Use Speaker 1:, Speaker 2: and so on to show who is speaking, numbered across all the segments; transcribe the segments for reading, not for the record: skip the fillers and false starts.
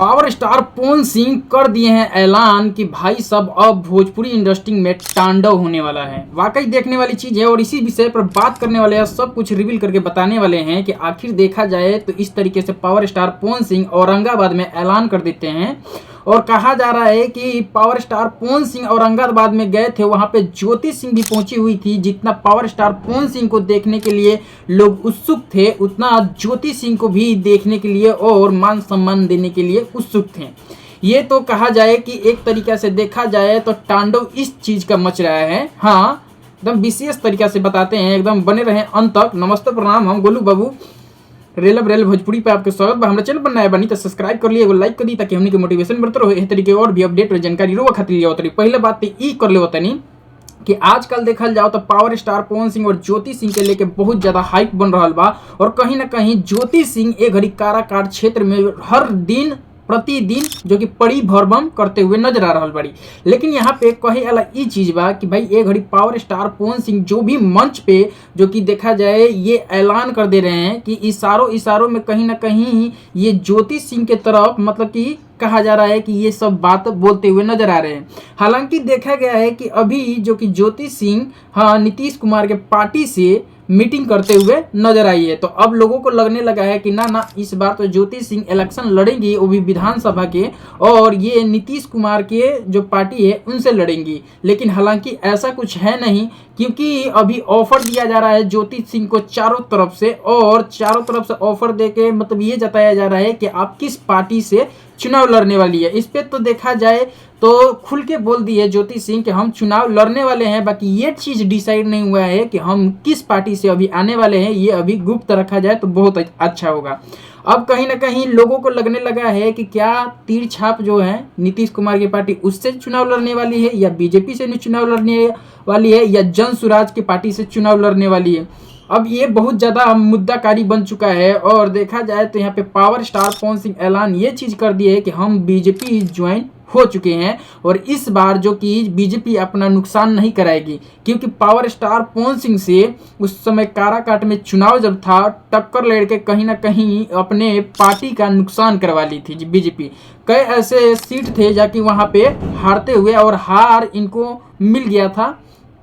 Speaker 1: Power star Pawan Singh कर दिए हैं ऐलान कि भाई सब अब भोजपुरी इंडस्ट्री में तांडव होने वाला है। वाकई देखने वाली चीज है और इसी विषय पर बात करने वाले हैं, सब कुछ रिवील करके बताने वाले हैं कि आखिर देखा जाए तो इस तरीके से पावर स्टार पवन सिंह औरंगाबाद में ऐलान कर देते हैं। और कहा जा रहा है कि पावर स्टार पवन सिंह औरंगाबाद में गए थे, वहां पे ज्योति सिंह भी पहुंची हुई थी। जितना पावर स्टार पवन सिंह को देखने के लिए लोग उत्सुक थे, उतना ज्योति सिंह को भी देखने के लिए और मान सम्मान देने के लिए उत्सुक थे। ये तो कहा जाए कि एक तरीका से देखा जाए तो तांडव इस चीज का मच रहा है। हाँ, एकदम विशेष तरीका से बताते हैं, एकदम बने रहें अंत तक। नमस्ते प्रणाम, हम गोलू बाबू रेलब रेल भोजपुरी पे आपके स्वागत बा। हमारे चैनल पर नया बनी तो सब्सक्राइब कर लिए, लाइक कर दी ताकि हमनी के मोटिवेशन बढ़ते रहो। इस तरीके और भी अपडेट और जानकारी रोवा खातिर लिया होता। पहले बात तो ई कर ले होता नहीं कि आजकल देखल जाओ तो पावर स्टार पवन सिंह और ज्योति सिंह के लेके बहुत ज्यादा हाइप बन रहा बा। और कहीं ना कहीं ज्योति सिंह एक घड़ी काराकाट क्षेत्र में हर दिन प्रतिदिन जो कि पड़ी भरबम करते हुए नजर आ रहा बड़ी। लेकिन यहाँ पे कहे वाला ई चीज बा कि भाई एक घड़ी पावर स्टार पवन सिंह जो भी मंच पे जो कि देखा जाए ये ऐलान कर दे रहे हैं कि इशारों में कहीं ना कहीं ये ज्योति सिंह के तरफ मतलब कि कहा जा रहा है कि ये सब बात बोलते हुए नजर आ रहे हैं। हालांकि देखा गया है कि अभी जो कि ज्योति सिंह नीतीश कुमार के पार्टी से मीटिंग करते हुए नजर आई है। तो अब लोगों को लगने लगा है कि ना इस बार तो ज्योति सिंह इलेक्शन लड़ेंगी, वो भी विधानसभा के, और ये नीतीश कुमार के जो पार्टी है उनसे लड़ेंगी। लेकिन हालांकि ऐसा कुछ है नहीं, क्योंकि अभी ऑफर दिया जा रहा है ज्योति सिंह को चारों तरफ से, और चारों तरफ से ऑफर देके मतलब ये जताया जा रहा है कि आप किस पार्टी से चुनाव लड़ने वाली है। इस पे तो देखा जाए तो खुल के बोल दी है ज्योति सिंह कि हम चुनाव लड़ने वाले हैं। बाकी ये चीज डिसाइड नहीं हुआ है कि हम किस पार्टी से अभी आने वाले हैं, ये अभी गुप्त रखा जाए तो बहुत अच्छा होगा। अब कहीं ना कहीं लोगों को लगने लगा है कि क्या तीर छाप जो है नीतीश कुमार की पार्टी उससे चुनाव लड़ने वाली है, या बीजेपी से चुनाव लड़ने वाली है, या जन स्वराज की पार्टी से चुनाव लड़ने वाली है। अब ये बहुत ज़्यादा मुद्दाकारी बन चुका है। और देखा जाए तो यहाँ पे पावर स्टार पवन सिंह ऐलान ये चीज़ कर दिए है कि हम बीजेपी ज्वाइन हो चुके हैं, और इस बार जो कि बीजेपी अपना नुकसान नहीं कराएगी, क्योंकि पावर स्टार पवन सिंह से उस समय काराकाट में चुनाव जब था टक्कर लड़के कहीं ना कहीं अपने पार्टी का नुकसान करवा ली थी बीजेपी। कई ऐसे सीट थे जाकि वहाँ पे हारते हुए और हार इनको मिल गया था।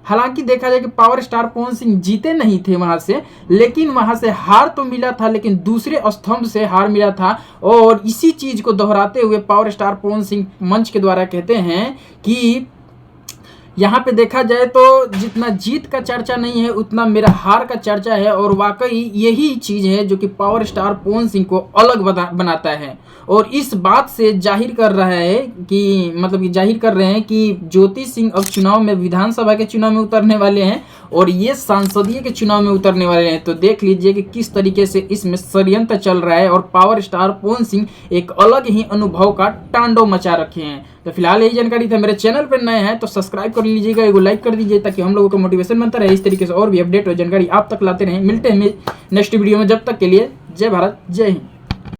Speaker 1: हालांकि देखा जाए कि पावर स्टार पवन सिंह जीते नहीं थे वहां से, लेकिन वहां से हार तो मिला था, लेकिन दूसरे स्तंभ से हार मिला था। और इसी चीज को दोहराते हुए पावर स्टार पवन सिंह मंच के द्वारा कहते हैं कि यहाँ पे देखा जाए तो जितना जीत का चर्चा नहीं है उतना मेरा हार का चर्चा है। और वाकई यही चीज है जो कि पावर स्टार पवन सिंह को अलग बनाता है, और इस बात से जाहिर कर रहा है कि मतलब जाहिर कर रहे हैं कि ज्योति सिंह अब चुनाव में विधानसभा के चुनाव में उतरने वाले हैं और ये सांसदीय के चुनाव में उतरने वाले हैं। तो देख लीजिए कि किस तरीके से इसमें षड्यंत्र चल रहा है, और पावर स्टार पवन सिंह एक अलग ही अनुभव का तांडव मचा रखे हैं। तो फिलहाल यही जानकारी था। मेरे चैनल पर नए हैं तो सब्सक्राइब कर लीजिएगा, एगो लाइक कर दीजिए ताकि हम लोगों को मोटिवेशन बनता रहे। इस तरीके से और भी अपडेट और जानकारी आप तक लाते रहें। मिलते हैं नेक्स्ट वीडियो में, जब तक के लिए जय भारत जय हिंद।